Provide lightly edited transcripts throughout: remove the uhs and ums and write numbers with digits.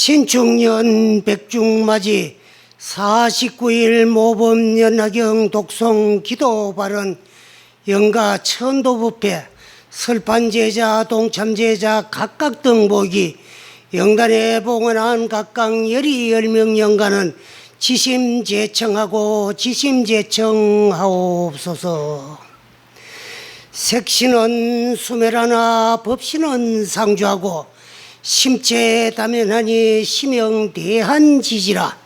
신축년 백중맞이 49일 모범연화경 독송 기도발언 영가 천도부패 설판제자 동참제자 각각 등복이 영단에 봉헌한 각각 열이 10명 영가는 지심제청하고 지심제청하옵소서. 색신은 수멸하나 법신은 상주하고 심체 다면하니 심영대한지지라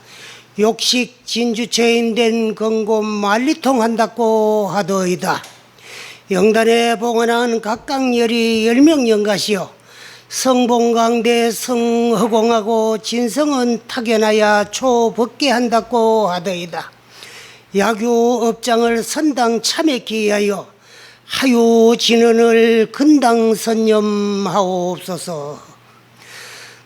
욕식 진주체인된 건곤 만리통한다고 하더이다. 영단에 봉헌한 각각 열이 10명 영가시여 성봉강대 성허공하고 진성은 타견하여 초법계한다고 하더이다. 야교업장을 선당 참회케 하여 하유 진언을 근당 선념하옵소서.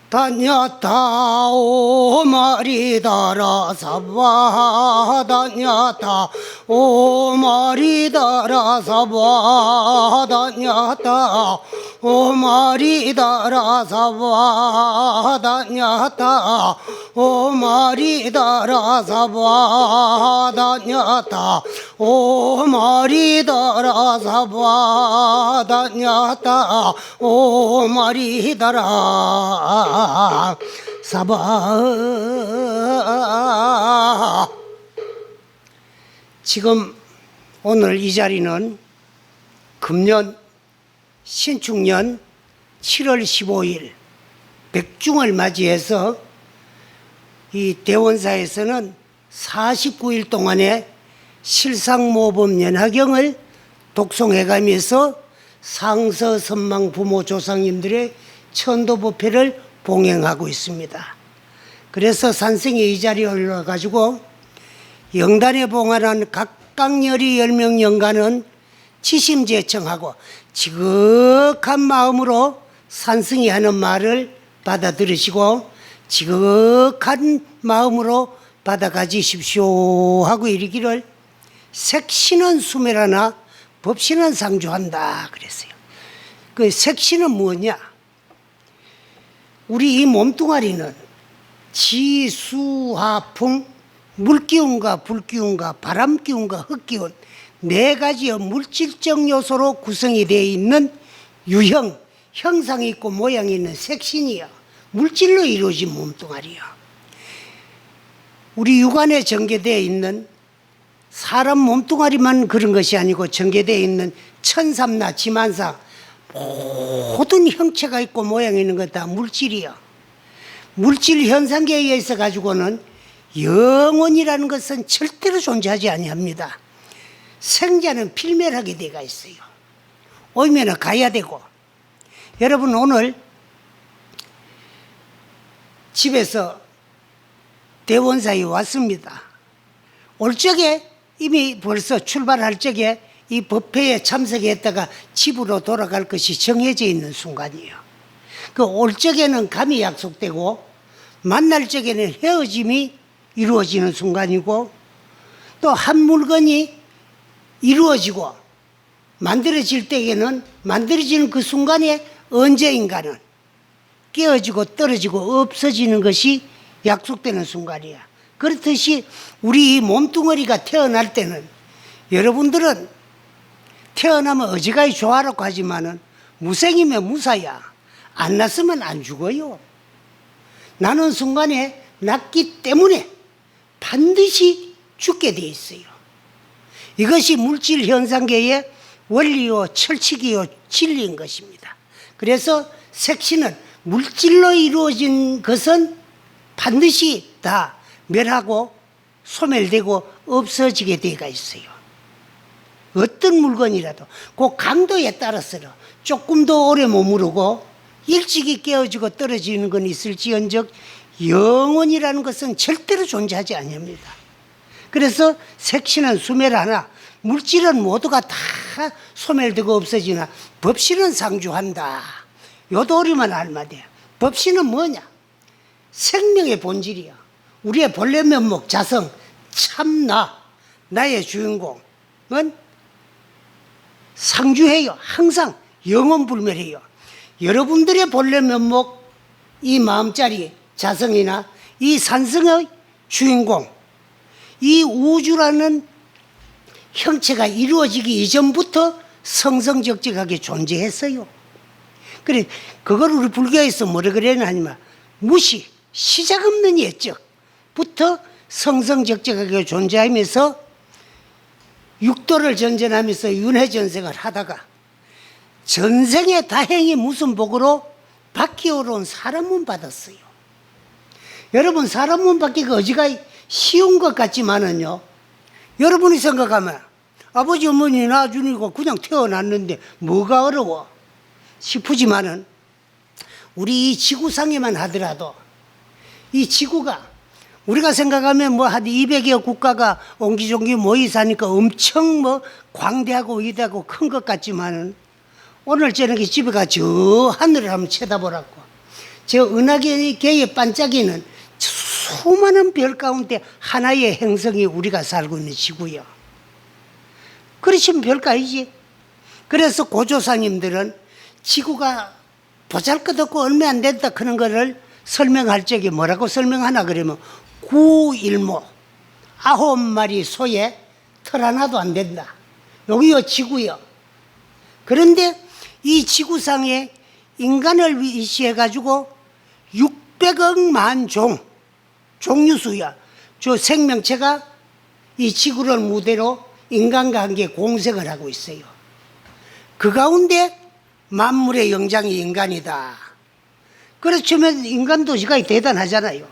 다냐타 오마리다라 사바 다냐타 오마리다라 사바 다냐타 오마리다라 사바 다냐타 오마리다라 사바 다냐타 오마리다라 사바 다냐타 오마리다라 사바. 지금 오늘 이 자리는 금년 신축년 7월 15일 백중을 맞이해서 이 대원사에서는 49일 동안의 실상모범연화경을 독송해가면서 상서 선망 부모 조상님들의 천도부패를 봉행하고 있습니다. 그래서 산성이 이 자리에 올라가지고 영단에 봉헌한 각각열이 10명 영가는 지심제청하고 지극한 마음으로 산성이 하는 말을 받아들으시고 지극한 마음으로 받아가지십시오 하고 이르기를 색신은 수멸하나 법신은 상주한다 그랬어요. 그 색신은 뭐냐? 우리 이 몸뚱아리는 지수화풍 물기운과 불기운과 바람기운과 흙기운 4가지의 물질적 요소로 구성이 되어 있는 유형, 형상이 있고 모양이 있는 색신이요. 물질로 이루어진 몸뚱아리요. 우리 육안에 전개되어 있는 사람 몸뚱아리만 그런 것이 아니고 전개되어 있는 천삼나 지만사 모든 형체가 있고 모양이 있는 것 다 물질이요. 물질 현상계에 의해서 가지고는 영혼이라는 것은 절대로 존재하지 아니합니다. 생자는 필멸하게 되어 있어요. 오면은 가야 되고. 여러분 오늘 집에서 대원사에 왔습니다. 올 적에 이미 벌써 출발할 적에 이 법회에 참석했다가 집으로 돌아갈 것이 정해져 있는 순간이에요. 그 올 적에는 감이 약속되고 만날 적에는 헤어짐이 이루어지는 순간이고 또 한 물건이 이루어지고 만들어질 때에는 만들어지는 그 순간에 언제인가는 깨어지고 떨어지고 없어지는 것이 약속되는 순간이야. 그렇듯이 우리 몸뚱아리가 태어날 때는 여러분들은 태어나면 어지간히 좋아라고 하지만은 무생이면 무사야. 안 났으면 안 죽어요. 나는 순간에 났기 때문에 반드시 죽게 돼 있어요. 이것이 물질 현상계의 원리요 철칙이요 진리인 것입니다. 그래서 색신은 물질로 이루어진 것은 반드시 다 멸하고 소멸되고 없어지게 되어 있어요. 어떤 물건이라도 그 강도에 따라서는 조금 더 오래 머무르고 일찍이 깨어지고 떨어지는 건 있을지언정 영혼이라는 것은 절대로 존재하지 아니합니다. 그래서 색신은 수멸하나 물질은 모두가 다 소멸되고 없어지나 법신은 상주한다. 요 도리만 알면 돼요. 법신은 뭐냐? 생명의 본질이야. 우리의 본래 면목 자성 참나 나의 주인공은 상주해요. 항상 영원불멸해요. 여러분들의 본래 면목 이 마음자리 자성이나 이 산성의 주인공, 이 우주라는 형체가 이루어지기 이전부터 성성적적하게 존재했어요. 그래, 그걸 우리 불교에서 뭐라 그래야 하냐면 무시, 시작 없는 예적부터 성성적적하게 존재하면서 육도를 전전하면서 윤회전생을 하다가 전생의 다행이 무슨 복으로 바뀌어 온 사람문 받았어요. 여러분, 사람문 받기가 어지가 쉬운 것 같지만은요, 여러분이 생각하면 아버지 어머니 낳아주니까 그냥 태어났는데 뭐가 어려워 싶으지만은 우리 이 지구상에만 하더라도 이 지구가 우리가 생각하면 뭐 한 200여 국가가 옹기종기 모이 사니까 엄청 뭐 광대하고 위대하고 큰 것 같지만은 오늘 저녁에 집에 가 저 하늘을 한번 쳐다보라고. 저 은하계의 반짝이는 수많은 별 가운데 하나의 행성이 우리가 살고 있는 지구요. 그러시면 별거아니지. 그래서 고조사님들은 지구가 보잘것없고 얼마 안 된다 그런 거를 설명할 적에 뭐라고 설명하나 그러면 구일모, 9마리 소에 털 하나도 안 된다. 여기요 지구요. 그런데 이 지구상에 인간을 위시해 가지고 600억만 종류수야. 저 생명체가 이 지구를 무대로 인간과 함께 공생을 하고 있어요. 그 가운데 만물의 영장이 인간이다. 그렇지만 인간 도시가 대단하잖아요.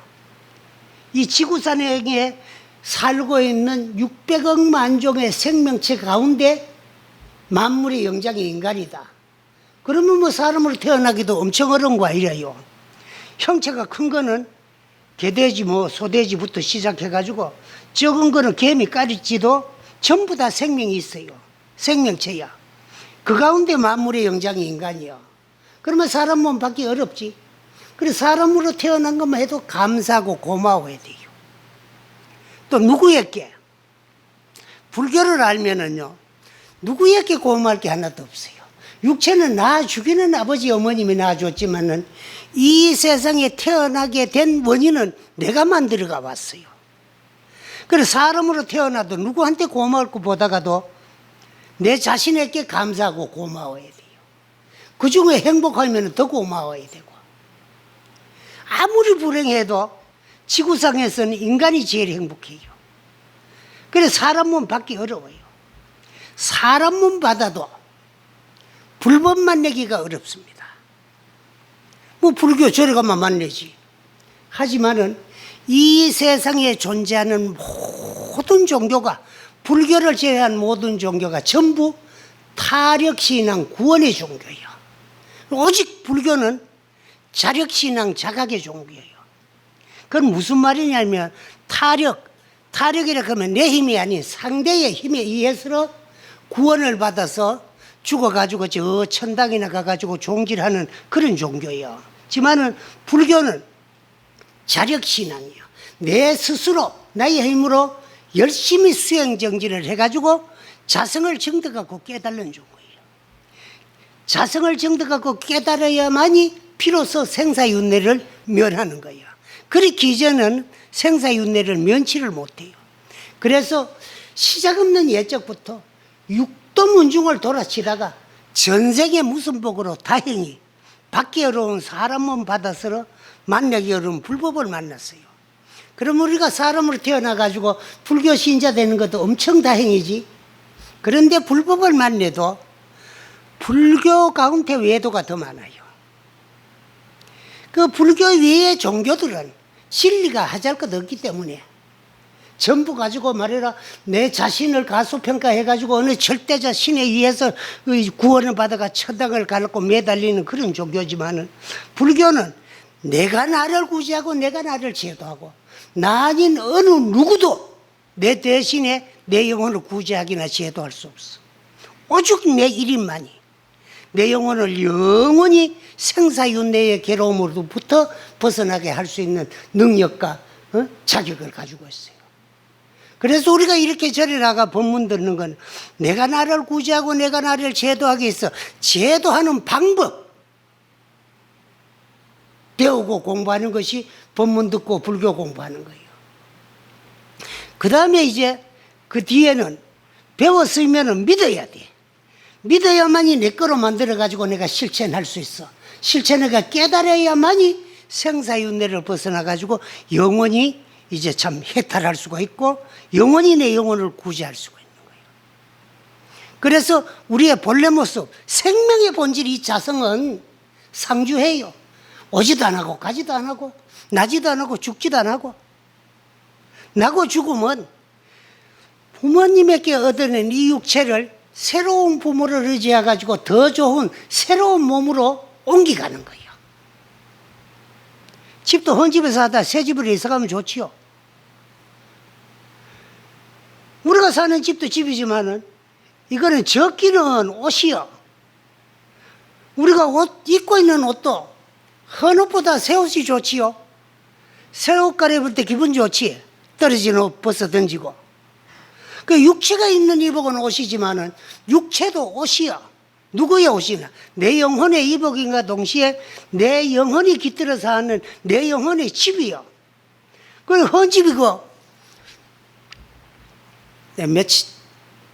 이 지구상에 살고 있는 600억만 종의 생명체 가운데 만물의 영장이 인간이다. 그러면 뭐 사람으로 태어나기도 엄청 어려운 거 아니래요. 형체가 큰 거는 개돼지 뭐 소돼지부터 시작해가지고 적은 거는 개미 까리지도 전부 다 생명이 있어요. 생명체야. 그 가운데 만물의 영장이 인간이요. 그러면 사람 몸 받기 어렵지. 그래서 사람으로 태어난 것만 해도 감사하고 고마워야 돼요. 또 누구에게 불교를 알면은요, 누구에게 고마울 게 하나도 없어요. 육체는 낳아주기는 아버지 어머님이 낳아줬지만은 이 세상에 태어나게 된 원인은 내가 만들어가 왔어요. 그래서 사람으로 태어나도 누구한테 고마울 거 보다가도 내 자신에게 감사하고 고마워야 돼요. 그 중에 행복하면 더 고마워야 되고. 아무리 불행해도 지구상에서는 인간이 제일 행복해요. 그래서 사람 몸 받기 어려워요. 사람 몸 받아도 불법 만나기가 어렵습니다. 뭐 불교 저리 가면 만나지. 하지만은 이 세상에 존재하는 모든 종교가, 불교를 제외한 모든 종교가 전부 타력신앙 구원의 종교예요. 오직 불교는 자력신앙 자각의 종교예요. 그건 무슨 말이냐면 타력이라 하면 내 힘이 아닌 상대의 힘에 의해서 구원을 받아서 죽어가지고 저 천당이나 가가지고 종질하는 그런 종교예요. 하지만은 불교는 자력신앙이에요. 내 스스로 나의 힘으로 열심히 수행정진을 해가지고 자성을 정득하고 깨달는 종교예요. 자성을 정득하고 깨달아야만이 비로소 생사윤회를 면하는 거예요. 그렇기 이전은 생사윤회를 면치를 못해요. 그래서 시작 없는 예적부터 육도문중을 돌아치다가 전생에 무슨 복으로 다행히 받기 어려운 사람 몸 받아서 만나기 어려운 불법을 만났어요. 그럼 우리가 사람으로 태어나가지고 불교 신자 되는 것도 엄청 다행이지. 그런데 불법을 만나도 불교 가운데 외도가 더 많아요. 그 불교 외의 종교들은 진리가 하잘 것 없기 때문에 전부 가지고 말해라 내 자신을 가소평가해가지고 어느 절대자 신에 의해서 구원을 받아가 천당을 가놓고 매달리는 그런 종교지만은 불교는 내가 나를 구제하고 내가 나를 제도하고 나 아닌 어느 누구도 내 대신에 내 영혼을 구제하기나 제도할 수 없어. 오직 내 일인만이 내 영혼을 영원히 생사윤회의 괴로움으로부터 벗어나게 할 수 있는 능력과 자격을 가지고 있어요. 그래서 우리가 이렇게 절에 나가 법문 듣는 건 내가 나를 구제하고 내가 나를 제도하기 위해서 제도하는 방법, 배우고 공부하는 것이 법문 듣고 불교 공부하는 거예요. 그 다음에 이제 그 뒤에는 배웠으면 믿어야 돼. 믿어야만이 내 거로 만들어가지고 내가 실천할 수 있어. 실천해가 깨달아야만이 생사윤회를 벗어나가지고 영원히 이제 참 해탈할 수가 있고 영원히 내 영혼을 구제할 수가 있는 거예요. 그래서 우리의 본래 모습, 생명의 본질 이 자성은 상주해요. 오지도 안 하고 가지도 안 하고 나지도 안 하고 죽지도 안 하고. 나고 죽으면 부모님에게 얻어낸 이 육체를 새로운 부모를 의지해가지고 더 좋은 새로운 몸으로 옮겨가는 거예요. 집도 헌집에서 하다 새 집으로 이사가면 좋지요. 우리가 사는 집도 집이지만은 이거는 적기는 옷이요. 우리가 옷 입고 있는 옷도 헌 옷보다 새 옷이 좋지요. 새 옷 갈아입을 때 기분 좋지. 떨어진 옷 벗어 던지고. 그 육체가 입는 이복은 옷이지만은 육체도 옷이야. 누구의 옷이냐? 내 영혼의 이복인가 동시에 내 영혼이 깃들어서 하는 내 영혼의 집이요. 그 헌집이고. 며칠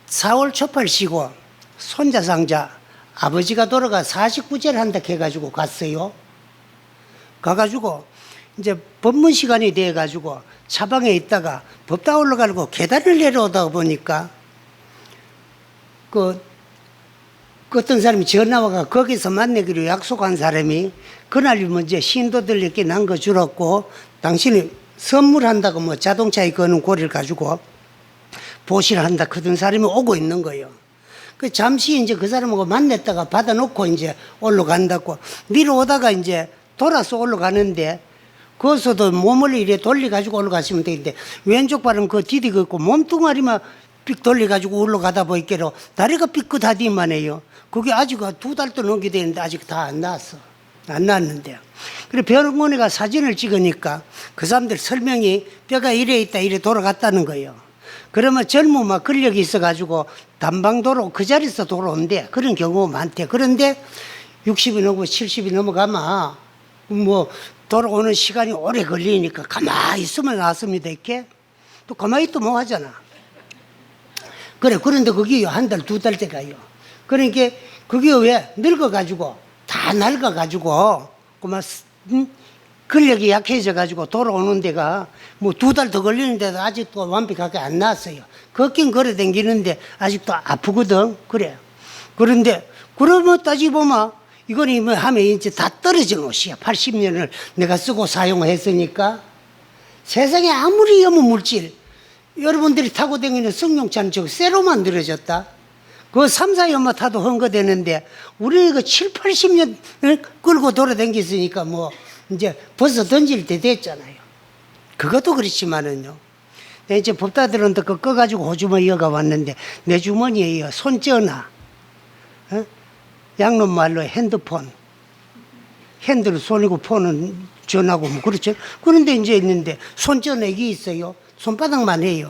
4월 초팔 쉬고 손자 상자 아버지가 돌아가 49제를 한다 해가지고 갔어요. 가가지고 이제 법문 시간이 돼가지고 차방에 있다가 법당 올라가려고 계단을 내려오다 보니까 그 어떤 사람이 전화와가 거기서 만나기로 약속한 사람이 그날 먼저 신도들에게 난 거 주었고 당신이 선물한다고 뭐 자동차에 거는 고리를 가지고 보시를 한다 그런 사람이 오고 있는 거예요. 그 잠시 이제 그 사람하고 만났다가 받아놓고 이제 올라간다고 내려오다가 이제 돌아서 올라가는데 거기서도 몸을 이래 돌려가지고 올라가시면 되는데 왼쪽 발은 그 디디고 있고 몸뚱아리만 삑 돌려가지고 올라가다 보니까 다리가 삐끗하디만 해요. 그게 아직 2달도 넘게 되는데 아직 다 안 나왔어. 안 나왔는데요. 그래 병원에 가 사진을 찍으니까 그 사람들 설명이 뼈가 이래 있다 이래 돌아갔다는 거예요. 그러면 젊으면 근력이 있어가지고 단방도로 그 자리에서 돌아온대. 그런 경우가 많대. 그런데 60이 넘고 70이 넘어가면 뭐 돌아오는 시간이 오래 걸리니까 가만히 있으면 나왔습니다. 이렇게 또 가만히 또 뭐 하잖아. 그래 그런데 그게 1달 2달 때 가요. 그러니까 그게 왜 늙어가지고 다 낡아가지고 그만 근력이 약해져가지고 돌아오는 데가 뭐 2달 더 걸리는데도 아직도 완벽하게 안 나왔어요. 걷긴 걸어 댕기는데 아직도 아프거든. 그래. 그런데 그러면 따지보면 이거는 뭐 하면 이제 다 떨어진 옷이야. 80년을 내가 쓰고 사용했으니까. 세상에 아무리 염무 물질 여러분들이 타고 다니는 승용차는 저거 쇠로 만들어졌다. 그 3, 4년만 타도 헝거되는데 우리 그 7, 80년 끌고 돌아다녔으니까 뭐 이제 벌써 던질 때 됐잖아요. 그것도 그렇지만은요. 이제 법다들은 그 꺼가지고 호주머니 이어가 왔는데 내 주머니에 손전화, 양놈 말로 핸드폰, 핸들은 손이고 폰은 전화고 뭐 그렇죠. 그런데 이제 있는데 손전화기 있어요. 손바닥만 해요.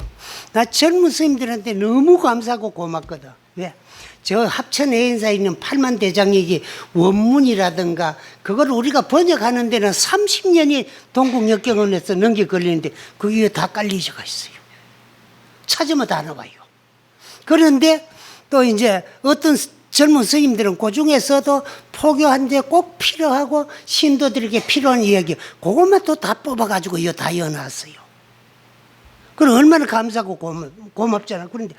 나 젊은 스님들한테 너무 감사하고 고맙거든. 왜? 저 합천 해인사에 있는 8만 대장이기 원문이라든가 그걸 우리가 번역하는 데는 30년이 동국역경원에서 넘게 걸리는데 그게 다 깔리져가 있어요. 찾으면 다 나와요. 그런데 또 이제 어떤 젊은 스님들은 그 중에서도 포교한데 꼭 필요하고 신도들에게 필요한 이야기 그것만 또 다 뽑아가지고 이거 다 이어놨어요. 그럼 얼마나 감사하고 고맙잖아. 그런데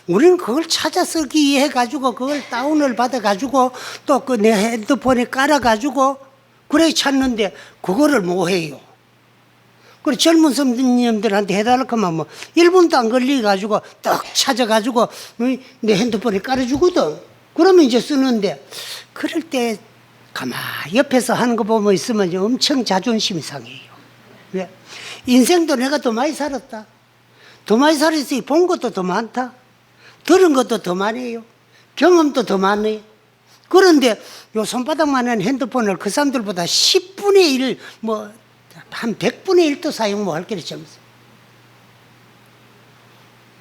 우리는 그걸 찾아 쓰기 위해 가지고 그걸 다운을 받아 가지고 또 그 내 핸드폰에 깔아 가지고 그래 찾는데 그거를 못 해요. 그래 젊은 선생님들한테 해달라고 하면 뭐 1분도 안 걸리 가지고 딱 찾아 가지고 내 핸드폰에 깔아 주거든. 그러면 이제 쓰는데 그럴 때 가만히 옆에서 하는 거 보면 있으면 엄청 자존심이 상해요. 왜? 인생도 내가 더 많이 살았다. 더 많이 살았으니 본 것도 더 많다. 들은 것도 더 많아요. 경험도 더 많아요. 그런데 요 손바닥만한 핸드폰을 그 사람들보다 10분의 1, 뭐, 한 100분의 1도 사용 못 할 게를 점수.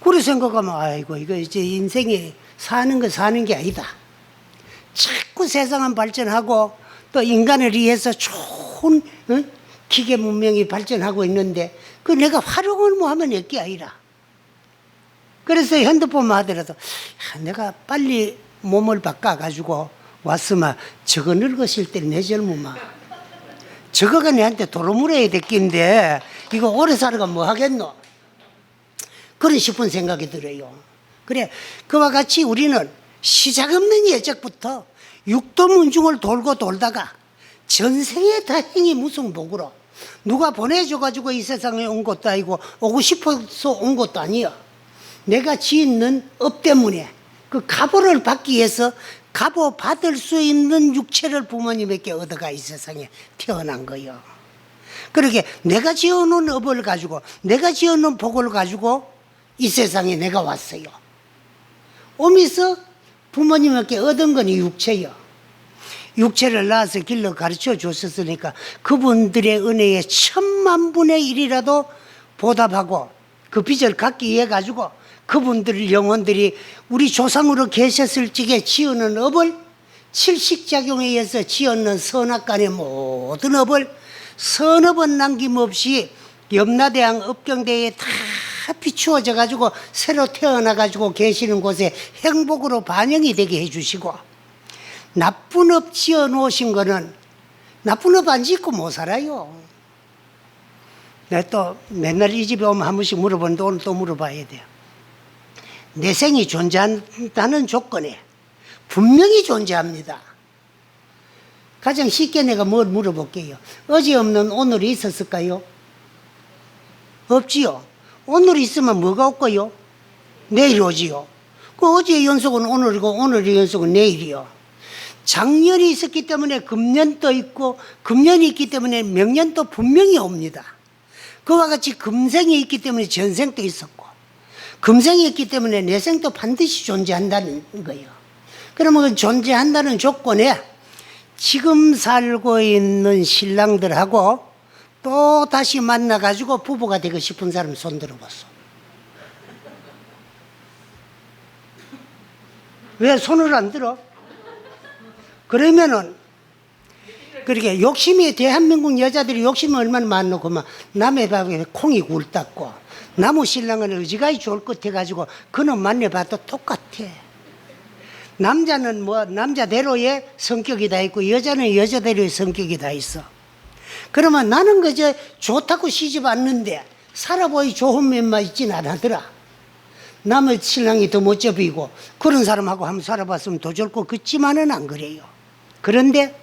그래 생각하면, 아이고, 이거 이제 인생에 사는 게 아니다. 자꾸 세상은 발전하고 또 인간을 위해서 좋은 좋은 기계 문명이 발전하고 있는데 그 내가 활용을 뭐 하면 될 게 아니라. 그래서 핸드폰만 하더라도 내가 빨리 몸을 바꿔가지고 왔으면 저거 늙으실 때 내 젊으면 저거가 내한테 도로 물어야 될 낀데 이거 오래 살아가 뭐 하겠노? 그런 싶은 생각이 들어요. 그래, 그와 같이 우리는 시작 없는 예적부터 육도 문중을 돌고 돌다가 전생에 다행히 무승복으로 누가 보내줘가지고 이 세상에 온 것도 아니고 오고 싶어서 온 것도 아니야. 내가 지은 업 때문에 그 갑오를 받기 위해서 갑오 받을 수 있는 육체를 부모님에게 얻어가 이 세상에 태어난 거예요. 그렇게 내가 지어놓은 업을 가지고 내가 지어놓은 복을 가지고 이 세상에 내가 왔어요. 오면서 부모님에게 얻은 건 이 육체요. 육체를 낳아서 길러 가르쳐 줬었으니까 그분들의 은혜에 1000만분의 1이라도 보답하고 그 빚을 갚기 위해 가지고 그분들 영혼들이 우리 조상으로 계셨을 적에 지어놓은 업을 칠식작용에 의해서 지었는 선악간의 모든 업을 선업은 남김없이 염라대왕 업경대에 다 비추어져 가지고 새로 태어나 가지고 계시는 곳에 행복으로 반영이 되게 해주시고, 나쁜 업 지어 놓으신 거는 나쁜 업 안 짓고 못 살아요. 내가 또 맨날 이 집에 오면 한 번씩 물어보는데 오늘 또 물어봐야 돼요. 내생이 존재한다는 조건에 분명히 존재합니다. 가장 쉽게 내가 뭘 물어볼게요. 어제 없는 오늘이 있었을까요? 없지요. 오늘 있으면 뭐가 없고요? 내일 오지요. 그 어제의 연속은 오늘이고 오늘의 연속은 내일이요. 작년이 있었기 때문에 금년도 있고 금년이 있기 때문에 명년도 분명히 옵니다. 그와 같이 금생이 있기 때문에 전생도 있었고 금생이 있기 때문에 내생도 반드시 존재한다는 거예요. 그러면 그 존재한다는 조건에 지금 살고 있는 신랑들하고 또 다시 만나가지고 부부가 되고 싶은 사람 손 들어봤어. 왜 손을 안 들어? 그러면은 그렇게 욕심이 대한민국 여자들이 욕심이 얼마나 많노구만. 남의 밥에 콩이 굴렀고 나무 신랑은 의지가이 좋을 것 해가지고 그놈 만나봐도 똑같아. 남자는 뭐 남자대로의 성격이 다 있고 여자는 여자대로의 성격이 다 있어. 그러면 나는 그저 좋다고 시집 왔는데 살아보이 좋은 면만 있진 않더라. 남의 신랑이 더 멋져 보이고 그런 사람하고 한번 살아봤으면 더 좋을 것 같지만은 안 그래요. 그런데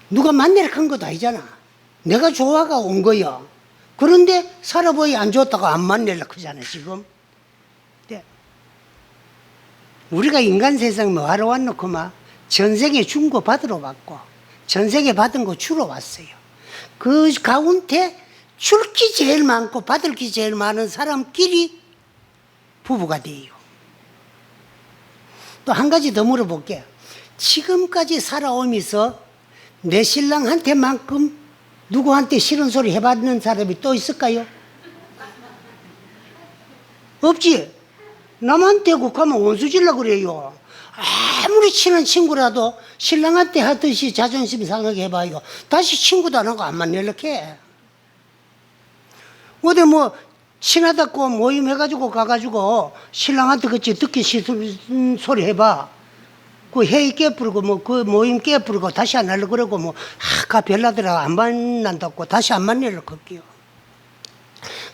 누가 만나려고 한 것도 아니잖아. 내가 좋아가 온 거야. 그런데 살아보이 안 좋다고 안 만나려고 하잖아 지금. 네. 우리가 인간 세상 뭐하러 왔노구만. 전생에 준 거 받으러 왔고 전생에 받은 거 주러 왔어요. 그 가운데 줄 게 제일 많고 받을 게 제일 많은 사람끼리 부부가 돼요. 또 한 가지 더 물어볼게요. 지금까지 살아오면서 내 신랑한테만큼 누구한테 싫은 소리 해봤는 사람이 또 있을까요? 없지. 남한테 국하면 원수질라 그래요. 아무리 친한 친구라도 신랑한테 하듯이 자존심 상하게 해봐요. 다시 친구도 안 하고 안만 연락해. 어디 뭐 친하다고 모임 해가지고 가가지고 신랑한테 그치 듣기 싫은 소리 해봐. 그 회의 깨부르고 뭐 그 모임 깨부르고 다시 안 하려고 그러고 뭐 가 별나더라 안 만난다고 다시 안 만나려고 할게요.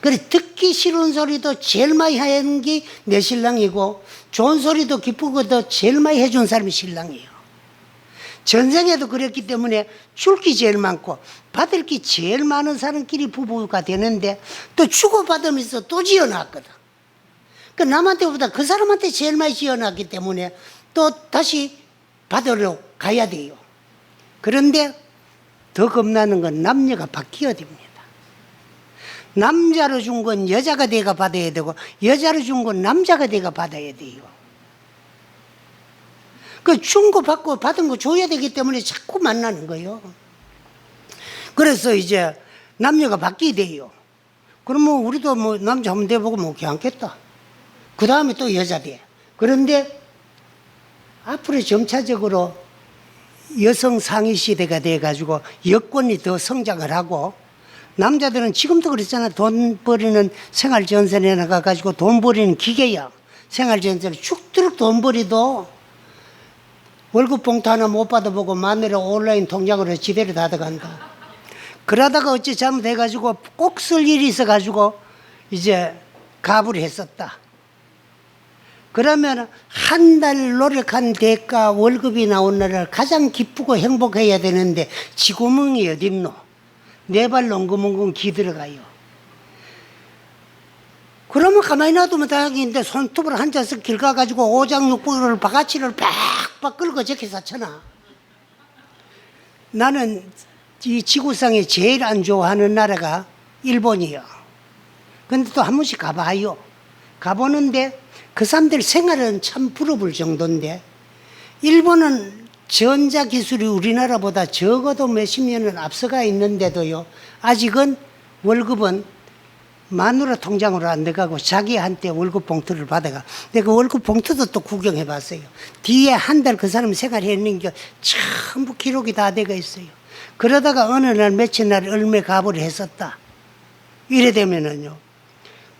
그래 듣기 싫은 소리도 제일 많이 하는 게 내 신랑이고 좋은 소리도 기쁘고도 제일 많이 해준 사람이 신랑이에요. 전생에도 그랬기 때문에 줄 게 제일 많고 받을 게 제일 많은 사람끼리 부부가 되는데 또 주고받으면서 또 지어놨거든. 그 남한테보다 그 사람한테 제일 많이 지어놨기 때문에 또 다시 받으러 가야 돼요. 그런데 더 겁나는 건 남녀가 바뀌어야 됩니다. 남자로 준 건 여자가 돼가 받아야 되고 여자로 준 건 남자가 돼가 받아야 돼요. 그 준 거 받고 받은 거 줘야 되기 때문에 자꾸 만나는 거예요. 그래서 이제 남녀가 바뀌어야 돼요. 그러면 우리도 뭐 남자 한번 돼보고 뭐 괜찮겠다. 그 다음에 또 여자 돼. 그런데 앞으로 점차적으로 여성 상위 시대가 돼가지고 여권이 더 성장을 하고 남자들은 지금도 그렇잖아. 돈 버리는 생활전선에 나가가지고 돈 버리는 기계야. 생활전선에 죽도록 돈 버리도 월급 봉투 하나 못 받아보고 마누라 온라인 통장으로 지대로 다 들어간다. 그러다가 어찌 잘못해가지고 꼭 쓸 일이 있어가지고 이제 가불을 했었다. 그러면 한 달 노력한 대가 월급이 나온 날을 가장 기쁘고 행복해야 되는데 지구멍이 어딨노? 네 발로 엉금엉금 기 들어가요. 그러면 가만히 놔두면 다행인데 손톱으로 앉아서 길 가가지고 오장육부를 바가지를 팍팍 끌고 저렇게 사잖아. 나는 이 지구상에 제일 안 좋아하는 나라가 일본이요. 근데 또 한 번씩 가봐요. 가보는데 그 사람들 생활은 참 부러울 정도인데 일본은 전자기술이 우리나라보다 적어도 몇십 년은 앞서가 있는데도요. 아직은 월급은 마누라 통장으로 안 들어가고 자기한테 월급 봉투를 받아가. 내가 그 월급 봉투도 또 구경해 봤어요. 뒤에 한 달 그 사람 생활했는 게 전부 기록이 다 되어 있어요. 그러다가 어느 날 며칠 날 얼마 가불을 했었다. 이래 되면은요.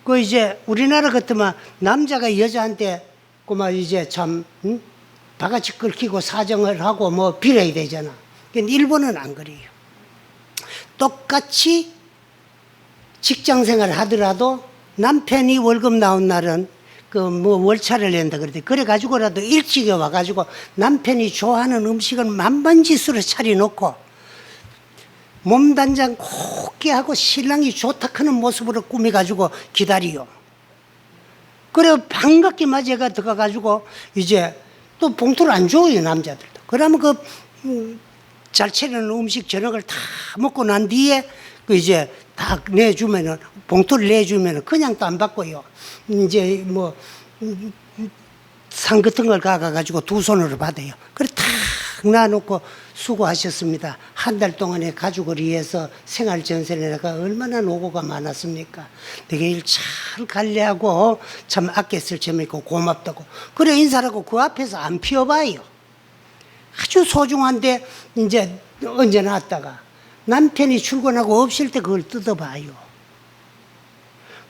그 이제 우리나라 같으면 남자가 여자한테 그만 이제 참 바가지 긁히고 사정을 하고 뭐 빌어야 되잖아. 근데 일본은 안 그래요. 똑같이 직장 생활을 하더라도 남편이 월급 나온 날은 그 뭐 월차를 낸다 그러대. 그래 가지고라도 일찍 와가지고 남편이 좋아하는 음식을 만반짓으로 차려놓고 몸단장 곱게 하고 신랑이 좋다 하는 모습으로 꾸며가지고 기다리요. 그래 반갑게 맞이가 들어가가지고 이제 또 봉투를 안 줘요 남자들도. 그러면 그 잘 차리는 음식 저녁을 다 먹고 난 뒤에 그 이제 다 내주면은 봉투를 내주면은 그냥 또 안 받고요. 이제 뭐 상 같은 걸 가가지고 두 손으로 받아요. 그래 탁 놔놓고 수고하셨습니다. 한 달 동안에 가족을 위해서 생활전선에 나가 얼마나 노고가 많았습니까? 되게 일 잘 관리하고 참 아껴 쓸 점이 있고 고맙다고. 그래 인사하고 그 앞에서 안 피워봐요. 아주 소중한데 이제 언제 놨다가 남편이 출근하고 없을 때 그걸 뜯어봐요.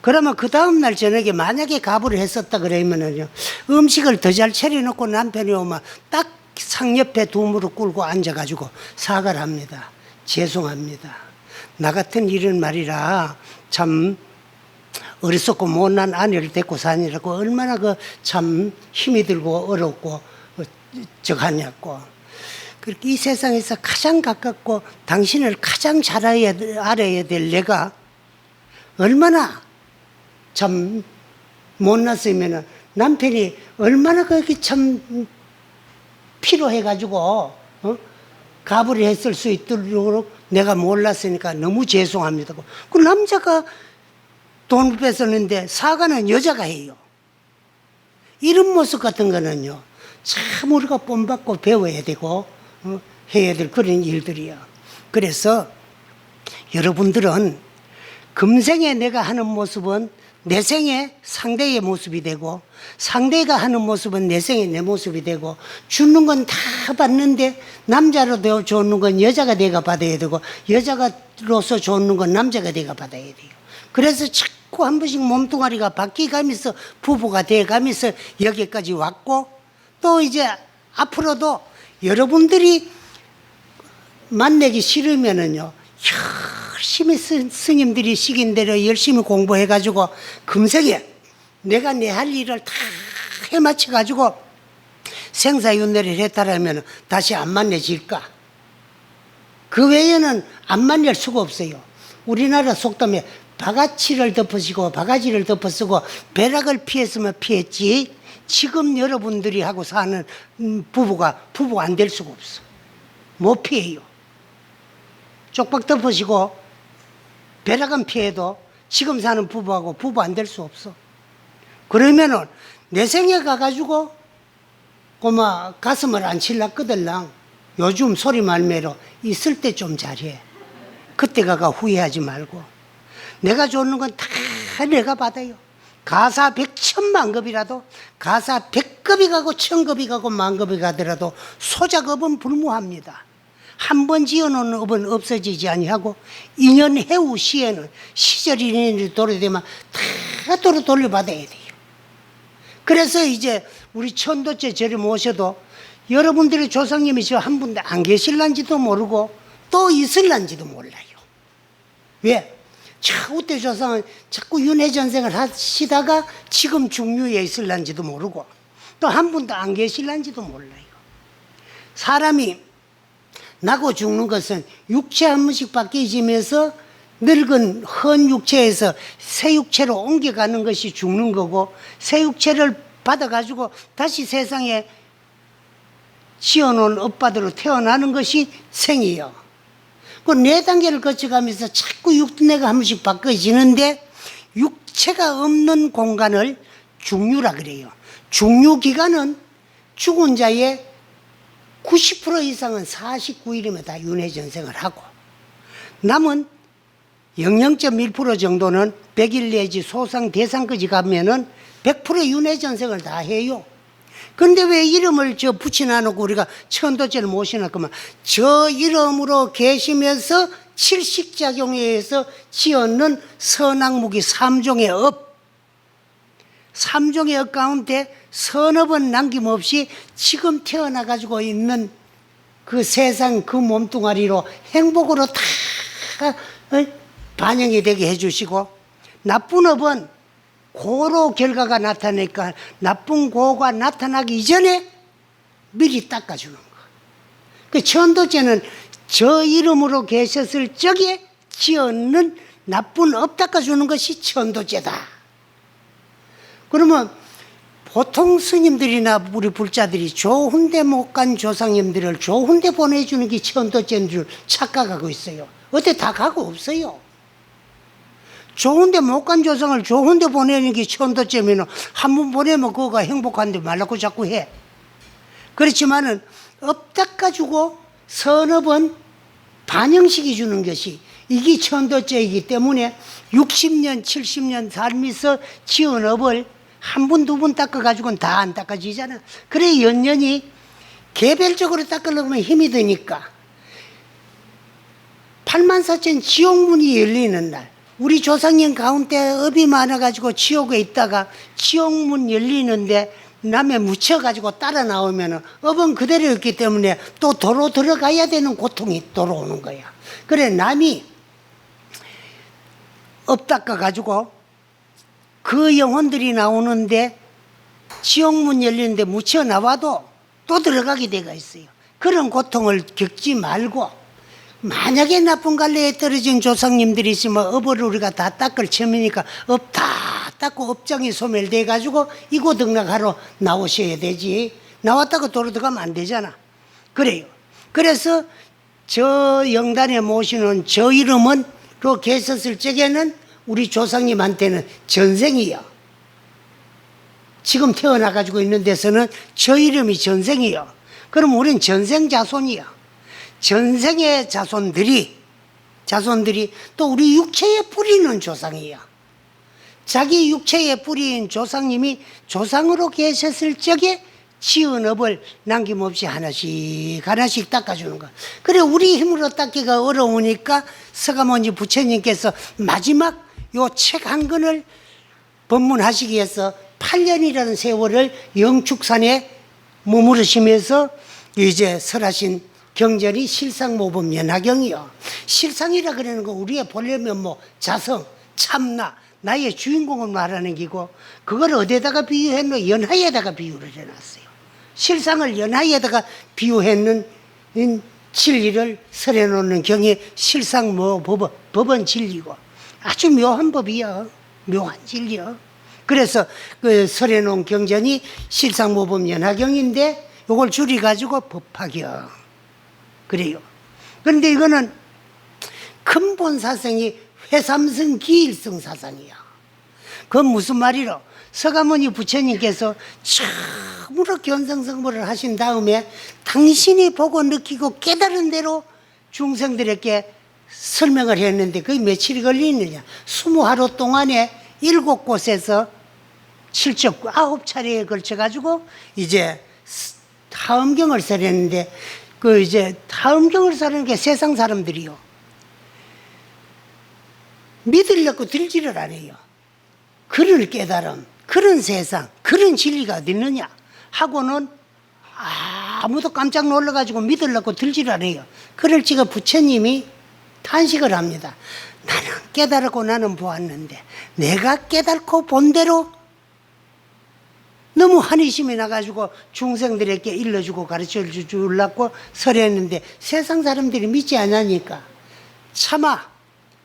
그러면 그 다음날 저녁에 만약에 가불을 했었다 그러면은요, 음식을 더 잘 차려놓고 남편이 오면 딱 상옆에 두 무릎 꿇고 앉아가지고 사과를 합니다. 죄송합니다. 나 같은 이런 말이라 참 어리석고 못난 아내를 데리고 사니라고 얼마나 그 참 힘이 들고 어렵고 적하냐고. 그렇게 이 세상에서 가장 가깝고 당신을 가장 잘 알아야 될 내가 얼마나 참 못났으면 남편이 얼마나 그렇게 참 필요해가지고 가불을 했을 수 있도록 내가 몰랐으니까 너무 죄송합니다. 그 남자가 돈을 뺏었는데 사과는 여자가 해요. 이런 모습 같은 거는요 참 우리가 본받고 배워야 되고 해야 될 그런 일들이야. 그래서 여러분들은 금생에 내가 하는 모습은 내 생에 상대의 모습이 되고 상대가 하는 모습은 내 생에 내 모습이 되고 주는 건 다 받는데 남자로 주는 건 여자가 내가 받아야 되고 여자로서 주는 건 남자가 내가 받아야 돼요. 그래서 자꾸 한 번씩 몸뚱아리가 바뀌가면서 부부가 돼가면서 여기까지 왔고 또 이제 앞으로도 여러분들이 만나기 싫으면은요 열심히 스님들이 시킨 대로 열심히 공부해가지고 금생에 내가 내 할 일을 다 해마쳐가지고 생사윤회를 했다라면 다시 안 만나질까? 그 외에는 안 만날 수가 없어요. 우리나라 속담에 바가지를 덮으시고 바가지를 덮어쓰고 벼락을 피했으면 피했지 지금 여러분들이 하고 사는 부부가 안 될 수가 없어. 못 피해요. 쪽박 덮으시고 벼락은 피해도 지금 사는 부부하고 부부 안 될 수 없어. 그러면은 내 생에 가가지고 고마 가슴을 안 칠라 끄들랑 요즘 소리 말매로 있을 때 좀 잘해. 그때 가가 후회하지 말고 내가 주는 건 다 내가 받아요. 가사 100천만급이라도 가사 100급이 가고 1000급이 가고 만급이 가더라도 소작업은 불무합니다. 한 번 지어놓은 업은 없어지지 아니하고 인연 해후 시에는 시절 인연이 도래되면 다 돌려받아야 돼요. 그래서 이제 우리 천도째 절에 모셔도 여러분들의 조상님이 저 한 분도 안 계실란지도 모르고 또 있을란지도 몰라요. 왜? 우때 조상은 자꾸 윤회전생을 하시다가 지금 중류에 있을란지도 모르고 또 한 분도 안 계실란지도 몰라요. 사람이 나고 죽는 것은 육체 한 번씩 바뀌어지면서 늙은 헌 육체에서 새 육체로 옮겨가는 것이 죽는 거고, 새 육체를 받아가지고 다시 세상에 지어놓은 업바드로 태어나는 것이 생이요. 그 네 단계를 거쳐가면서 자꾸 육내가 한 번씩 바뀌어지는데 육체가 없는 공간을 중류라 그래요. 중류 기간은 죽은 자의 90% 이상은 49일이면 다 윤회전생을 하고, 남은 0.1% 정도는 100일 내지 소상 대상까지 가면은 100% 윤회전생을 다 해요. 그런데 왜 이름을 붙여놔놓고 우리가 천도제를 모셔놨구만. 저 이름으로 계시면서 칠식작용에 의해서 지었는 선악무기 3종의 업, 3종의 업 가운데 선업은 남김없이 지금 태어나가지고 있는 그 세상 그 몸뚱아리로 행복으로 다 반영이 되게 해주시고, 나쁜 업은 고로 결과가 나타나니까 나쁜 고가 나타나기 이전에 미리 닦아주는 거. 그 천도제는 저 이름으로 계셨을 적에 지었는 나쁜 업 닦아주는 것이 천도제다. 그러면 보통 스님들이나 우리 불자들이 좋은 데 못 간 조상님들을 좋은 데 보내주는 게 천도제인 줄 착각하고 있어요. 어때 다 가고 없어요. 좋은 데 못 간 조상을 좋은 데 보내는 게 천도제면 한 번 보내면 그거가 행복한데 말라고 자꾸 해. 그렇지만은 업 닦아주고 선업은 반영시켜 주는 것이 이게 천도제이기 때문에 60년 70년 살면서 지은 업을 한 번 두 번 닦아가지고는 다 안 닦아지잖아. 그래 연년이 개별적으로 닦으려면 힘이 드니까 84,000 지옥문이 열리는 날, 우리 조상님 가운데 업이 많아가지고 지옥에 있다가 지옥문 열리는데 남에 묻혀가지고 따라 나오면 업은 그대로 있기 때문에 또 도로 들어가야 되는 고통이 돌아오는 거야. 그래 남이 업 닦아가지고 그 영혼들이 나오는데 지옥문 열리는데 묻혀 나와도 또 들어가게 돼가 있어요. 그런 고통을 겪지 말고, 만약에 나쁜 갈래에 떨어진 조상님들이 있으면 업을 우리가 다 닦을 처음이니까 업 다 닦고 업장이 소멸돼 가지고 이고 등락하러 나오셔야 되지. 나왔다고 도로 들어가면 안 되잖아. 그래요. 그래서 저 영단에 모시는 저 이름으로 계셨을 적에는 우리 조상님한테는 전생이요. 지금 태어나 가지고 있는 데서는 저 이름이 전생이요. 그럼 우린 전생 자손이요. 전생의 자손들이 또 우리 육체에 뿌리는 조상이요. 자기 육체에 뿌린 조상님이 조상으로 계셨을 적에 지은 업을 남김없이 하나씩 닦아주는 거. 그래 우리 힘으로 닦기가 어려우니까 서가모니 부처님께서 마지막 요 책 한 권을 법문하시기 위해서 8년이라는 세월을 영축산에 머무르시면서 이제 설하신 경전이 실상모범 연하경이요. 실상이라 그러는 거 우리의 본래면 뭐 자성, 참나, 나의 주인공을 말하는 기고, 그걸 어디에다가 비유했노? 연하에다가 비유를 해놨어요. 실상을 연하에다가 비유했는 진리를 설해놓는 경이 실상모범 진리고, 아주 묘한 법이요. 묘한 진리요. 그래서 그 설해놓은 경전이 실상모범 연하경인데 이걸 줄여가지고 법화경. 그래요. 그런데 이거는 근본 사성이 회삼성 기일성 사상이야. 그건 무슨 말이로? 서가모니 부처님께서 처음으로 견성성불을 하신 다음에 당신이 보고 느끼고 깨달은 대로 중생들에게 설명을 했는데 그게 며칠이 걸리느냐? 20하루 동안에 7곳에서 7적 9차례에 걸쳐가지고 이제 하엄경을 설했는데 그 이제 하엄경을 설하는 게 세상 사람들이요. 믿으려고 들지를 않아요. 그런 깨달음, 그런 세상, 그런 진리가 어디 있느냐 하고는 아무도 깜짝 놀라가지고 믿으려고 들지를 않아요. 그럴 지가 부처님이 탄식을 합니다. 나는 깨달았고 나는 보았는데 내가 깨달고 본 대로 너무 한의심이 나가지고 중생들에게 일러주고 가르쳐 주려고 설했는데 세상 사람들이 믿지 않으니까 차마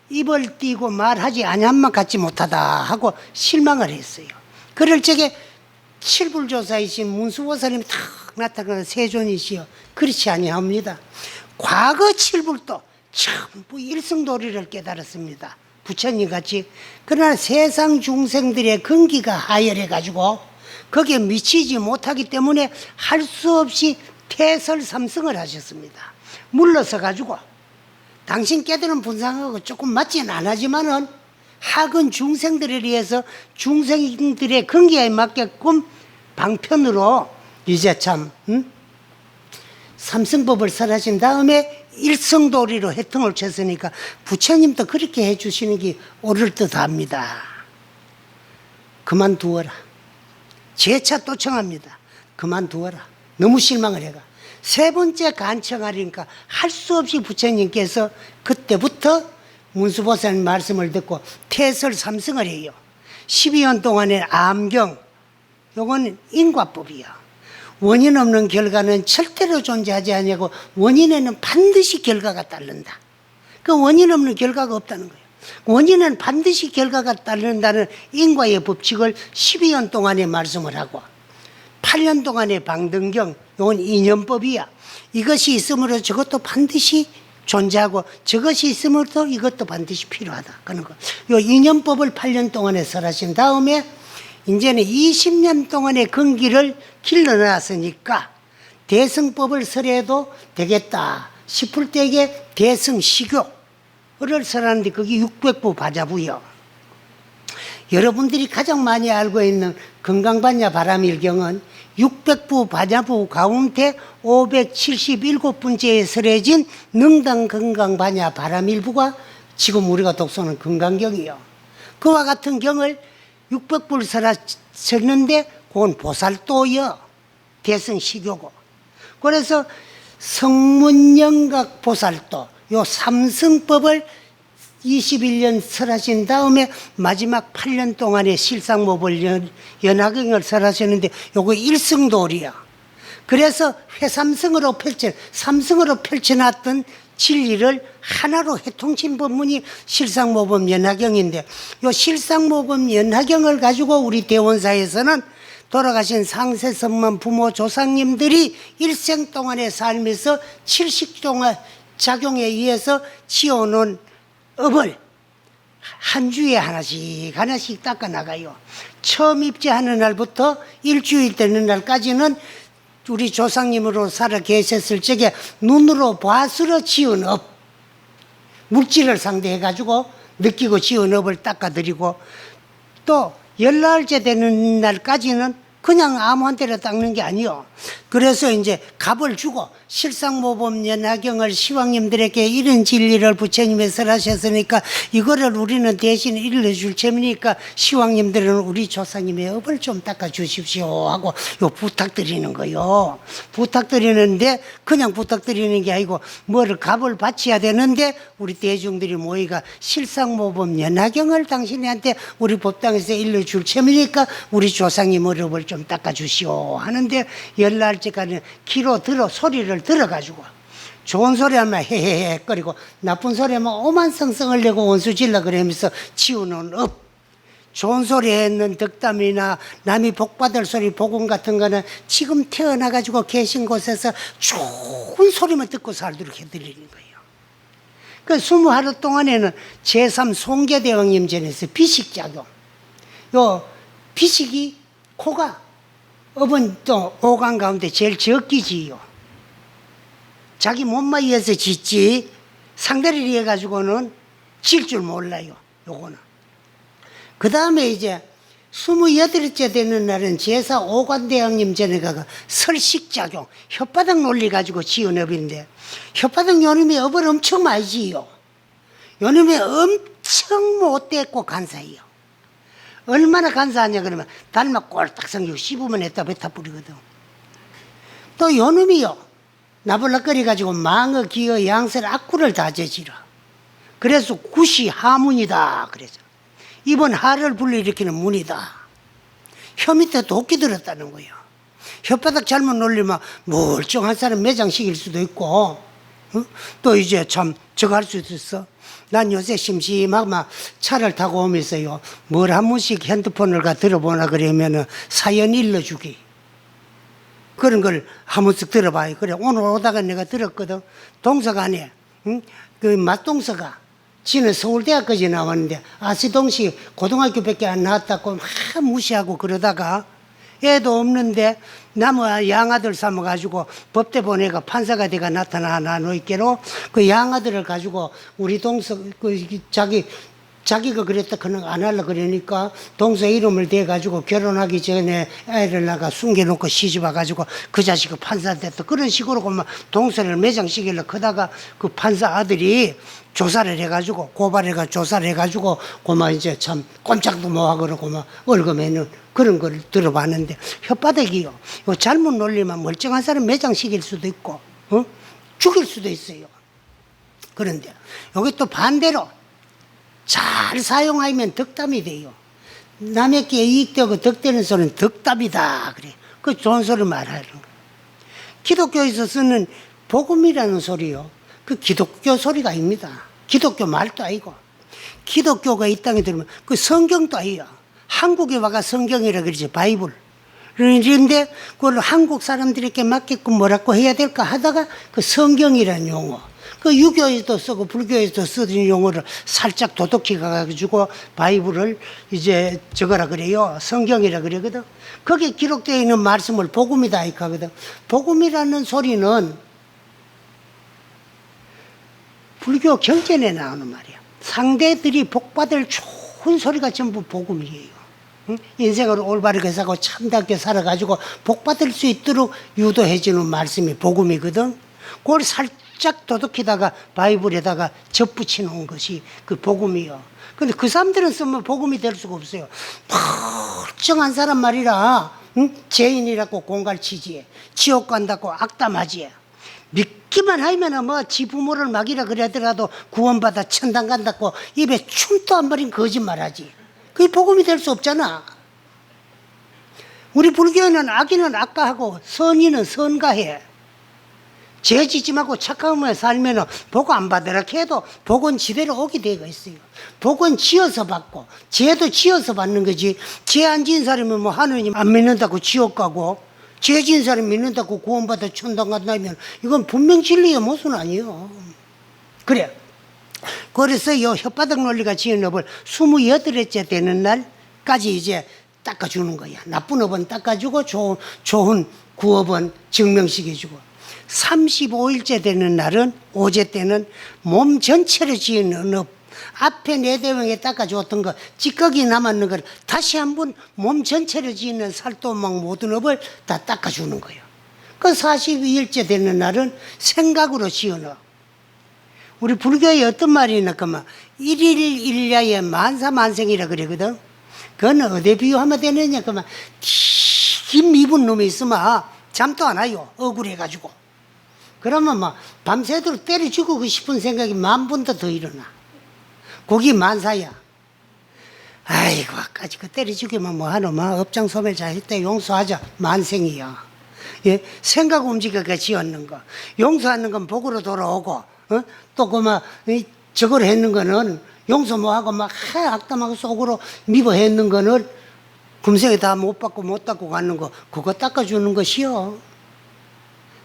입을 띄고 말하지 아니함만 갖지 못하다 하고 실망을 했어요. 그럴 적에 칠불조사이신 문수보살님이 탁 나타나는 세존이시여 그렇지 아니합니다. 과거 칠불도 전부 일승도리를 깨달았습니다. 부처님 같이. 그러나 세상 중생들의 근기가 하열해 가지고 거기에 미치지 못하기 때문에 할 수 없이 태설삼승을 하셨습니다. 물러서 가지고 당신 깨달은 분상하고 조금 맞지는 않지만은 학은 중생들에 의해서 중생들의 근기에 맞게끔 방편으로 이제 참 삼승법을 설하신 다음에 일성도리로 해통을 쳤으니까 부처님도 그렇게 해주시는 게 옳을 듯합니다. 그만두어라. 재차 또 청합니다. 그만두어라. 너무 실망을 해가. 세 번째 간청하니까 할 수 없이 부처님께서 그때부터 문수보살님 말씀을 듣고 태설삼승을 해요. 12년 동안의 암경, 요건 인과법이야. 원인 없는 결과는 절대로 존재하지 아니하고 원인에는 반드시 결과가 따른다. 그 원인 없는 결과가 없다는 거예요. 원인은 반드시 결과가 따른다는 인과의 법칙을 12년 동안에 말씀을 하고 8년 동안의 방등경, 이건 인연법이야. 이것이 있으므로 저것도 반드시 존재하고 저것이 있으므로 이것도 반드시 필요하다. 그런 거. 요 인연법을 8년 동안에 설하신 다음에 이제는 20년 동안의 근기를 길러놨으니까 대승법을 설해도 되겠다 싶을 때에 대승시교를 설하는데 그게 600부 바자부요. 여러분들이 가장 많이 알고 있는 건강반야 바라밀경은 600부 바자부 가운데 577번째에 설해진 능당건강반야 바라밀부가 지금 우리가 독서하는 건강경이요. 그와 같은 경을 600부를 설했는데 그건 보살도여 대승시교고. 그래서 성문영각 보살도 요 삼승법을 21년 설하신 다음에 마지막 8년 동안의 실상모벌 연화경을 설하셨는데 요거 일승도리야. 그래서 회삼승으로 삼승으로 펼쳐놨던 진리를 하나로 해통친 법문이 실상모범 연화경인데 요 실상모범 연화경을 가지고 우리 대원사에서는 돌아가신 상세선만 부모 조상님들이 일생 동안의 삶에서 70종의 작용에 의해서 지어놓은 업을 한 주에 하나씩 닦아 나가요. 처음 입지하는 날부터 일주일 되는 날까지는 우리 조상님으로 살아 계셨을 적에 눈으로 봐서로 지은 업, 물질을 상대해 가지고 느끼고 지은 업을 닦아드리고 또 열날째 되는 날까지는 그냥 아무한테나 닦는 게 아니요. 그래서 이제 값을 주고 실상모범 연화경을 시왕님들에게 이런 진리를 부처님이 설하셨으니까 이거를 우리는 대신 일러줄 셈이니까 시왕님들은 우리 조상님의 업을 좀 닦아주십시오 하고 요 부탁드리는 거요. 부탁드리는데 그냥 부탁드리는 게 아니고 뭐를 값을 바쳐야 되는데 우리 대중들이 모이가 실상모범 연화경을 당신한테 우리 법당에서 일러줄 셈이니까 우리 조상님 업을 좀 닦아주시오 하는데 열날째까지 귀로 소리를 들어가지고 좋은 소리 하면 헤헤헤 거리고 나쁜 소리 하면 오만성성을 내고 원수질라 그러면서 지우는 업. 좋은 소리 했는 덕담이나 남이 복받을 소리 복음 같은 거는 지금 태어나가지고 계신 곳에서 좋은 소리만 듣고 살도록 해드리는 거예요. 그 20하루 동안에는 제3 송계대왕님 전에서 비식작용. 요 비식이 코가 업은 또 오간 가운데 제일 적기지요. 자기 몸만 위해서 짓지 상대를 위해 가지고는 질 줄 몰라요. 요거는. 그 다음에 이제 28일째 되는 날은 제사 오관대왕님 전에 가가 설식작용, 혓바닥 논리 가지고 지은 업인데, 혓바닥 요놈이 업을 엄청 많이 지요. 요놈이 엄청 못됐고 간사해요. 얼마나 간사하냐 그러면 달마 꼴딱 생기고 씹으면 했다 뱉다 뿌리거든. 또 요놈이요, 나불락거리 가지고 망어, 기어, 양설, 악구를 다 저지러. 그래서 굿이 하문이다 그래서 이번 하를 불러일으키는 문이다. 혀 밑에 도끼 들었다는 거예요. 혓바닥 잘못 놀리면 멀쩡한 사람 매장시킬 수도 있고, 또 이제 참 저거 할 수도 있어. 난 요새 심심하고 막 차를 타고 오면서요, 뭘 한 번씩 핸드폰을 들어보나 그러면은 사연 일러주기, 그런 걸 한 번씩 들어봐요. 그래 오늘 오다가 내가 들었거든. 동서간에 그 맛동서가 지는 서울대학까지 나왔는데 아시동시 고등학교밖에 안 나왔다고 막 무시하고 그러다가 애도 없는데 나무 양아들 삼아가지고 법대 보내가 판사가 돼가 나타나 놓있게로 그 양아들을 가지고 우리 동서 자기가 그랬다 그는 안 하려 그러니까 동서 이름을 대가지고 결혼하기 전에 애를 낳아 숨겨놓고 시집와가지고 그 자식이 판사 됐다. 그런 식으로 그만 동서를 매장시키려 크다가 그 판사 아들이 조사를 해가지고 고발해가 조사를 해가지고 그만 이제 참 꼼짝도 못하고 그러고 막 얼금에는 그런 걸 들어봤는데, 혓바닥이요, 잘못 놀리면 멀쩡한 사람 매장시킬 수도 있고 죽일 수도 있어요. 그런데 여기 또 반대로 잘 사용하면 덕담이 돼요. 남에게 이익되고 덕되는 소리는 덕담이다 그래. 그 좋은 소리 말하는 거예요. 기독교에서 쓰는 복음이라는 소리요, 그 기독교 소리가 아닙니다. 기독교 말도 아니고, 기독교가 이 땅에 들으면 그 성경도 아니야. 한국에 와가 성경이라 그러지, 바이블. 그런데 그걸 한국 사람들에게 맞게끔 뭐라고 해야 될까 하다가 그 성경이라는 용어, 그 유교에도 쓰고 불교에도 쓰던 용어를 살짝 도덕히 가가지고 바이블을 이제 저거라 그래요. 성경이라 그러거든. 거기에 기록되어 있는 말씀을 복음이다 하거든. 복음이라는 소리는 불교 경전에 나오는 말이야. 상대들이 복받을 좋은 소리가 전부 복음이에요. 인생을 올바르게 사고 참답게 살아가지고 복받을 수 있도록 유도해주는 말씀이 복음이거든. 그걸 살짝 도둑히다가 바이블에다가 접붙이는 것이 그 복음이요. 근데 그 사람들은 쓰면 복음이 될 수가 없어요. 멀쩡한 사람 말이라 죄인이라고 공갈치지, 지옥 간다고 악담하지, 믿기만 하면 뭐 지 부모를 막이라 그러더라도 구원받아 천당 간다고 입에 춤도 안 버린 거짓말하지. 그게 복음이 될 수 없잖아. 우리 불교는 악인은 악가하고 선인은 선가해. 죄 짓지 말고 착하게 살면 복 안 받으라 해도 복은 지대로 오게 되어 있어요. 복은 지어서 받고 죄도 지어서 받는 거지. 죄 안 지은 사람은 뭐 하느님 안 믿는다고 지옥 가고, 죄 지은 사람 믿는다고 구원받아 천당 간다면 이건 분명 진리의 모순 아니에요. 그래. 그래서 이 혓바닥 논리가 지은 업을 28일째 되는 날까지 이제 닦아주는 거야. 나쁜 업은 닦아주고 좋은 구업은 증명시켜주고, 35일째 되는 날은 오제 때는 몸 전체를 지은 업, 앞에 내대왕에 닦아주었던 거 찌꺼기 남았는 걸 다시 한번 몸 전체를 지는 살도막 모든 업을 다 닦아주는 거예요. 그 42일째 되는 날은 생각으로 지은 업. 우리 불교에 어떤 말이 있나 그러면 일일일야의 만사만생이라 그러거든. 그건 어디에 비유하면 되느냐 그러면 긴 미분 놈이 있으면 잠도 안 와요. 억울해가지고. 그러면 막 밤새도록 때려 죽이고 싶은 생각이 10,000번 더 일어나. 그게 만사야. 아이고 아까지 그 때려 죽이면 뭐하노, 막 업장 소멸자 했다 용서하자. 만생이야. 예? 생각 움직여가 지었는 거, 용서하는 건 복으로 돌아오고, 또 그만 저걸 했는 거는 용서 뭐하고 막 악담하고 속으로 미워했는 거는 금생에 다 못 받고 못 닦고 가는 거, 그거 닦아주는 것이요.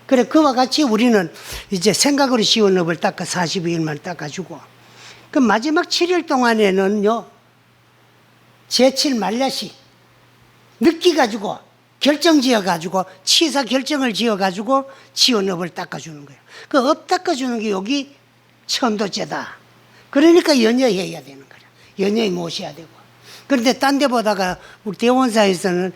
그래, 그와 같이 우리는 이제 생각으로 지은 업을 닦아 42일만 닦아주고, 그 마지막 7일 동안에는요, 제7 말야시 느끼가지고 결정 지어가지고 치사 결정을 지어가지고 지은 업을 닦아주는 거예요. 그 업 닦아주는 게 여기 천도제다. 그러니까 연여해야 되는 거야. 연여히 모셔야 되고. 그런데 딴 데 보다가 우리 대원사에서는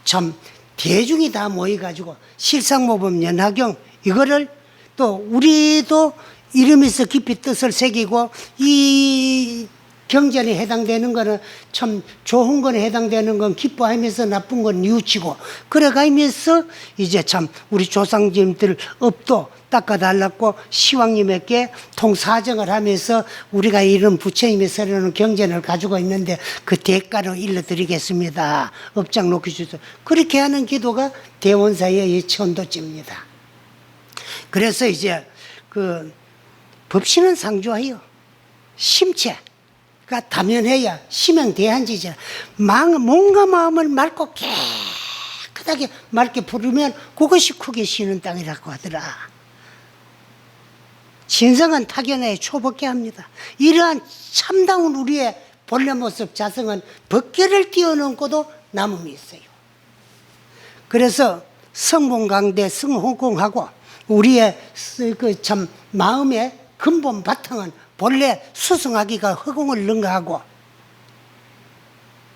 참 대중이 다 모여가지고 실상모범 연화경 이거를 또 우리도 이름에서 깊이 뜻을 새기고 이 경전에 해당되는 거는 참 좋은 거에 해당되는 건 기뻐하면서 나쁜 건 뉘우치고 그래가면서 이제 참 우리 조상님들 업도 닦아달라고 시왕님에게 통사정을 하면서 우리가 이런 부처님이 서려는 경전을 가지고 있는데 그 대가로 일러드리겠습니다. 업장 놓기 주소. 그렇게 하는 기도가 대원사의 천도집입니다. 그래서 이제 그 법신은 상주하여 심체 가 다면해야 심행대한지죠. 몸과 마음을 맑고 깨끗하게 맑게 부르면 그것이 크게 쉬는 땅이라고 하더라. 진성은 타견에 초벗게 합니다. 이러한 참다운 우리의 본래 모습 자성은 법계를 뛰어넘고도 남음이 있어요. 그래서 성봉강대 성호공하고 우리의 그 참 마음의 근본 바탕은 본래 수승하기가 허공을 능가하고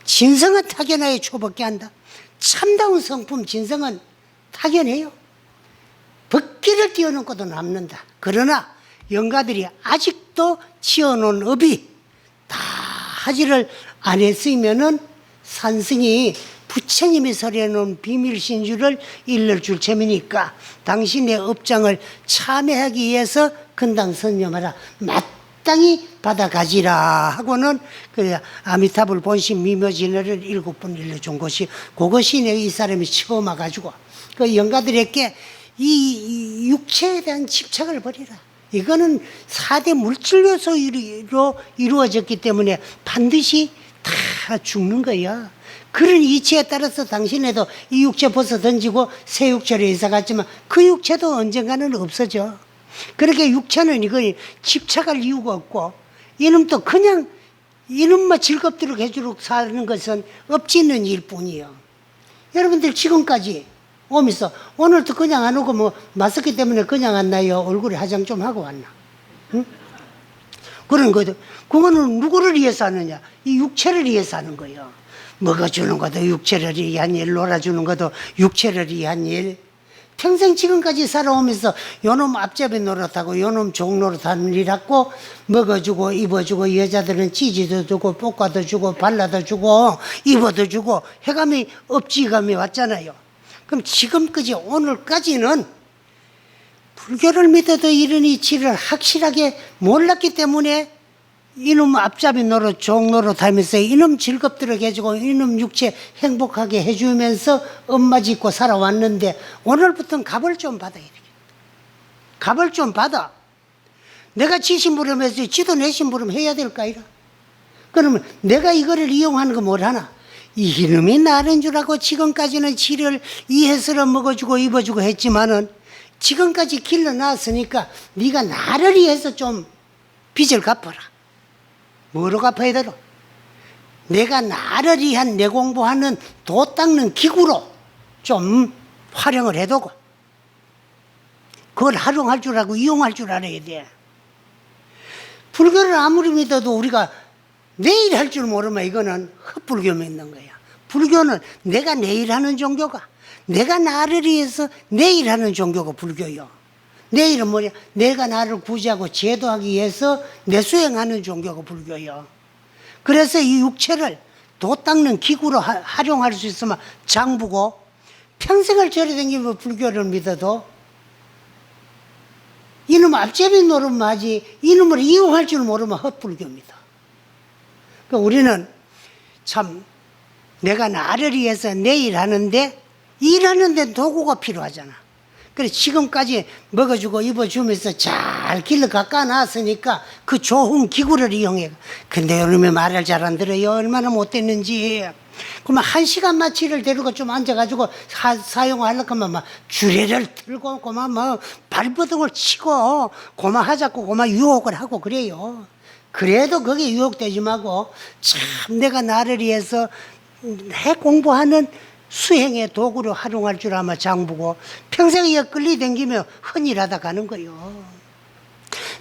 진성은 타견하에 초벗게 한다. 참다운 성품 진성은 타견해요. 법기를 뛰어넘고도 남는다. 그러나 영가들이 아직도 지어놓은 업이 다 하지를 안 했으면은 산승이 부처님이 설해놓은 비밀신주를 일러줄 셈이니까 당신의 업장을 참여하기 위해서 근당 선념하라. 마땅히 받아가지라 하고는 그 아미타불 본심 미묘진어를 7번 일러준 것이 그것이 내 이 사람이 처음 와가지고 그 영가들에게 이 육체에 대한 집착을 버리라. 이거는 4대 물질 요소로 이루어졌기 때문에 반드시 다 죽는 거야. 그런 이치에 따라서 당신에도 이 육체 벗어 던지고 새 육체로 이사 갔지만 그 육체도 언젠가는 없어져. 그렇게 육체는 이거 집착할 이유가 없고 이놈도 그냥 이놈만 즐겁도록 해주도록 사는 것은 없지는 일뿐이요. 여러분들 지금까지 오면서 오늘도 그냥 안 오고 뭐 마스크 때문에 그냥 안 나요. 얼굴에 화장 좀 하고 왔나? 응? 그런 거도 그거는 누구를 위해서 하느냐? 이 육체를 위해서 하는 거예요. 먹어주는 것도 육체를 위한 일, 놀아주는 것도 육체를 위한 일. 평생 지금까지 살아오면서 요놈 앞잡이 노릇하고 요놈 종 노릇하는 일 하고 먹어주고 입어주고 여자들은 찌지도 주고 볶아도 주고 발라도 주고 입어도 주고 해감이 업지감이 왔잖아요. 그럼 지금까지 오늘까지는 불교를 믿어도 이런 이치를 확실하게 몰랐기 때문에 이놈 앞잡이 노릇 종 노릇 하면서 이놈 즐겁도록 해주고 이놈 육체 행복하게 해주면서 엄마 짓고 살아왔는데 오늘부터는 값을 좀 받아야 되겠다. 값을 좀 받아. 내가 지심부름해서 지도 내심부름 해야 될까 이라. 그러면 내가 이거를 이용하는 거 뭘 하나? 이놈이 나는 줄 알고 지금까지는 지를 이해서로 먹어주고 입어주고 했지만은 지금까지 길러놨으니까 네가 나를 위해서 좀 빚을 갚아라. 뭐로 갚아야 되노? 내가 나를 위한 내 공부하는 도 닦는 기구로 좀 활용을 해두고 그걸 활용할 줄 알고 이용할 줄 알아야 돼. 불교를 아무리 믿어도 우리가 내일 할 줄 모르면 이거는 헛불교 믿는 거야. 불교는 내가 내일 하는 종교가 내가 나를 위해서 내일 하는 종교가 불교요. 내일은 뭐냐? 내가 나를 구제하고 제도하기 위해서 내수행하는 종교가 불교요. 그래서 이 육체를 도 닦는 기구로 활용할 수 있으면 장부고 평생을 절에 다니면 불교를 믿어도 이놈 앞잡이 노릇만 하지 이놈을 이용할 줄 모르면 헛불교입니다. 그러니까 우리는 참 내가 나를 위해서 내일 하는데 일하는데 도구가 필요하잖아. 그래 지금까지 먹어주고 입어주면서 잘 길러 깎아놨으니까 그 좋은 기구를 이용해. 근데 요즘에 말을 잘 안 들어요. 얼마나 못됐는지. 그러면 1시간만 지를 데리고 좀 앉아가지고 사용하려고 하면 막 주례를 틀고 그만 뭐 발버둥을 치고 그만 하자고 그만 유혹을 하고 그래요. 그래도 거기에 유혹되지 말고 참 내가 나를 위해서 해 공부하는 수행의 도구로 활용할 줄 아마 장부고 평생에 끌리 댕기며 헌일하다 가는 거요.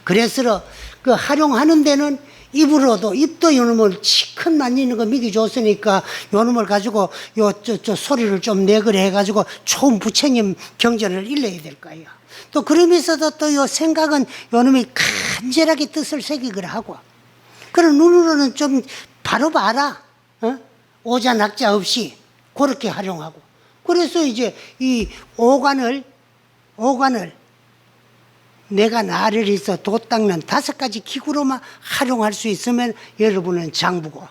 그래서 그 활용하는 데는 입으로도 입도 요놈을 치큰 만지는 거 미기 좋으니까 요놈을 가지고 저 소리를 좀 내그래 해가지고 좋은 부처님 경전을 일러야 될 거예요. 또 그러면서도 또 요 생각은 요놈이 간절하게 뜻을 새기거라 하고, 그런 눈으로는 좀 바로 봐라, 오자 낙자 없이 그렇게 활용하고. 그래서 이제 이 오관을 내가 나를 있어 도 닦는 5가지 기구로만 활용할 수 있으면 여러분은 장부고,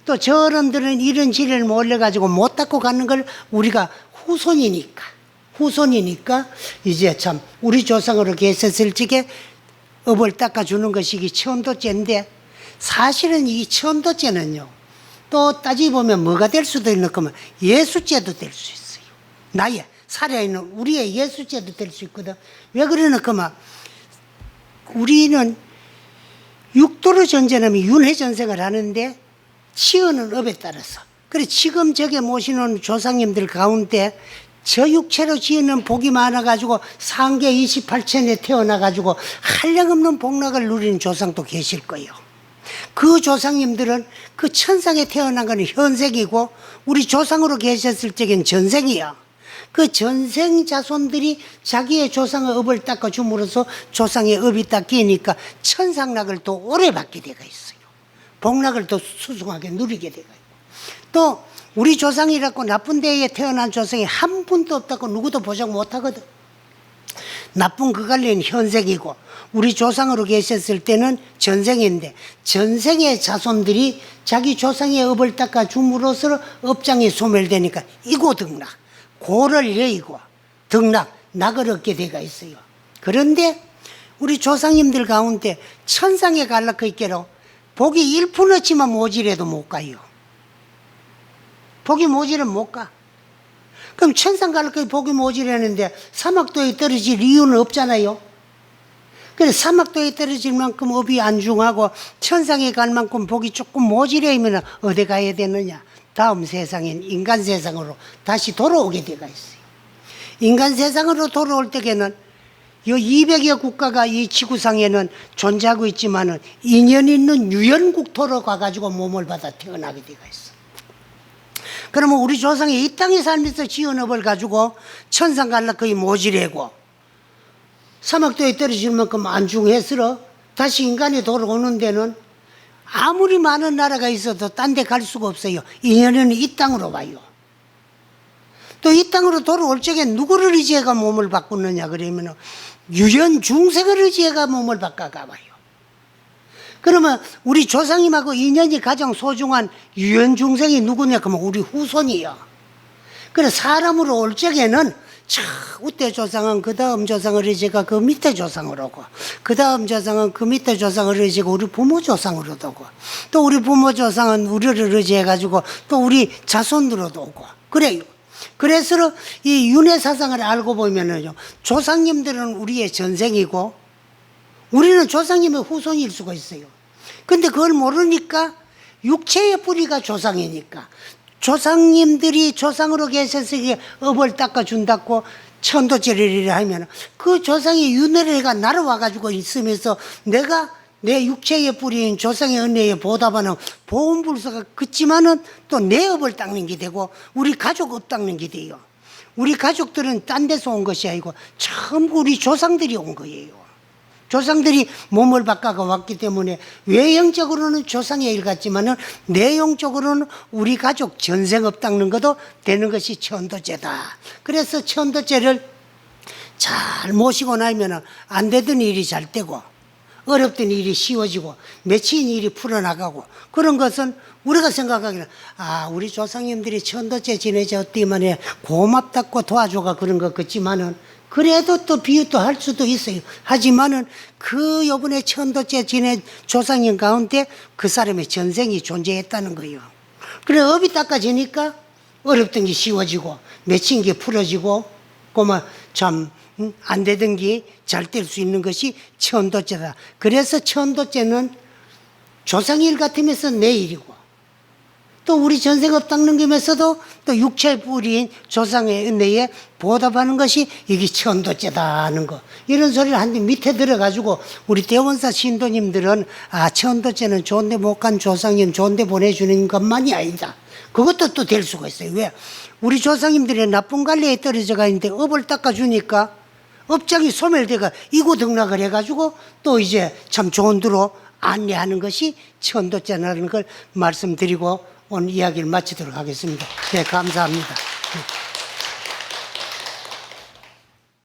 또 저런들은 이런 지뢰를 몰려가지고 못 닦고 가는 걸 우리가 후손이니까 이제 참 우리 조상으로 계셨을 적에 업을 닦아주는 것이 천도죄인데, 사실은 이 천도죄는요 또 따지보면 뭐가 될 수도 있는 거면 예수죄도 될 수 있어요. 나의 살아있는 우리의 예수죄도 될 수 있거든. 왜 그러나 그만 우리는 육도로 전쟁하면 윤회 전생을 하는데 치어는 업에 따라서, 그래 지금 저게 모시는 조상님들 가운데 저 육체로 지어는 복이 많아가지고 상계 28천에 태어나가지고 한량없는 복락을 누리는 조상도 계실 거예요. 그 조상님들은 그 천상에 태어난 건 현생이고 우리 조상으로 계셨을 적엔 전생이야. 그 전생 자손들이 자기의 조상의 업을 닦아줌으로써 조상의 업이 닦이니까 천상락을 또 오래 받게 되가 있어요. 복락을 또 수승하게 누리게 되가 있고, 또 우리 조상이라고 나쁜 데에 태어난 조상이 한 분도 없다고 누구도 보장 못하거든. 나쁜 그 관리는 현생이고 우리 조상으로 계셨을 때는 전생인데, 전생의 자손들이 자기 조상의 업을 닦아줌으로써 업장이 소멸되니까 이고등락, 고를 여의고 등락, 낙을 얻게 되가 있어요. 그런데 우리 조상님들 가운데 천상에 갈라져 있게로 복이 1%치만 모질해도 못 가요. 복이 모질은 못 가. 그럼 천상 갈라져 복이 모질하는데 사막도에 떨어질 이유는 없잖아요. 그래서 사막도에 떨어질 만큼 업이 안중하고 천상에 갈 만큼 복이 조금 모질해면 어디 가야 되느냐? 다음 세상인 인간 세상으로 다시 돌아오게 되가 있어요. 인간 세상으로 돌아올 때에는 이 200여 국가가 이 지구상에는 존재하고 있지만은 인연 있는 유연국토로 가가지고 몸을 받아 태어나게 되가 있어. 그러면 우리 조상이 이 땅에 살면서 지은 업을 가지고 천상 갈라 거의 모질하고 사막도에 떨어질 만큼 안중해서 다시 인간이 돌아오는 데는 아무리 많은 나라가 있어도 딴 데 갈 수가 없어요. 인연은 이 땅으로 와요. 또 이 땅으로 돌아올 적에 누구를 의지해가 몸을 바꾸느냐 그러면 유연 중생을 의지해가 몸을 바꿔가 와요. 그러면 우리 조상님하고 인연이 가장 소중한 유연 중생이 누구냐 그러면 우리 후손이요. 그래서 사람으로 올 적에는 우때 조상은 그 다음 조상을 의지가 그 밑에 조상으로 오고, 그 다음 조상은 그 밑에 조상을 의지고 우리 부모 조상으로도 오고, 또 우리 부모 조상은 우리를 의지해가지고 또 우리 자손으로도 오고 그래요. 그래서 이 윤회 사상을 알고 보면은요, 조상님들은 우리의 전생이고 우리는 조상님의 후손일 수가 있어요. 근데 그걸 모르니까 육체의 뿌리가 조상이니까 조상님들이 조상으로 계셔서 업을 닦아준다고 천도제를 하면 그 조상이 윤회를 해가 날아와가지고 있으면서 내가 내 육체의 뿌리인 조상의 은혜에 보답하는 보험불사가 그치만은 또 내 업을 닦는 게 되고 우리 가족 업 닦는 게 돼요. 우리 가족들은 딴 데서 온 것이 아니고 전부 우리 조상들이 온 거예요. 조상들이 몸을 바꿔가 왔기 때문에 외형적으로는 조상의 일 같지만은 내용적으로는 우리 가족 전생업 닦는 것도 되는 것이 천도죄다. 그래서 천도죄를 잘 모시고 나면 안 되던 일이 잘 되고 어렵던 일이 쉬워지고 맺힌 일이 풀어나가고, 그런 것은 우리가 생각하기는 우리 조상님들이 천도죄 지내줬더니만 고맙다고 도와줘가 그런 것 같지만은 그래도 또 비유도 할 수도 있어요. 하지만은 그 요번에 천도죄 지내 조상님 가운데 그 사람의 전생이 존재했다는 거예요. 그래 업이 닦아지니까 어렵던 게 쉬워지고 맺힌 게 풀어지고 고마 참 안 되던 게 잘 될 수 있는 것이 천도죄다. 그래서 천도죄는 조상일 같으면서 내 일이고 또 우리 전생업 닦는 김에서도 또 육체 뿌리인 조상의 은혜에 보답하는 것이 이게 천도죄다 하는 거. 이런 소리를 한데 밑에 들어가지고 우리 대원사 신도님들은 천도죄는 좋은데 못 간 조상님 좋은데 보내주는 것만이 아니다. 그것도 또 될 수가 있어요. 왜? 우리 조상님들이 나쁜 관리에 떨어져가 있는데 업을 닦아주니까 업장이 소멸돼가 이고등락을 해가지고 또 이제 참 좋은 데로 안내하는 것이 천도죄라는 걸 말씀드리고 오늘 이야기를 마치도록 하겠습니다. 네, 감사합니다.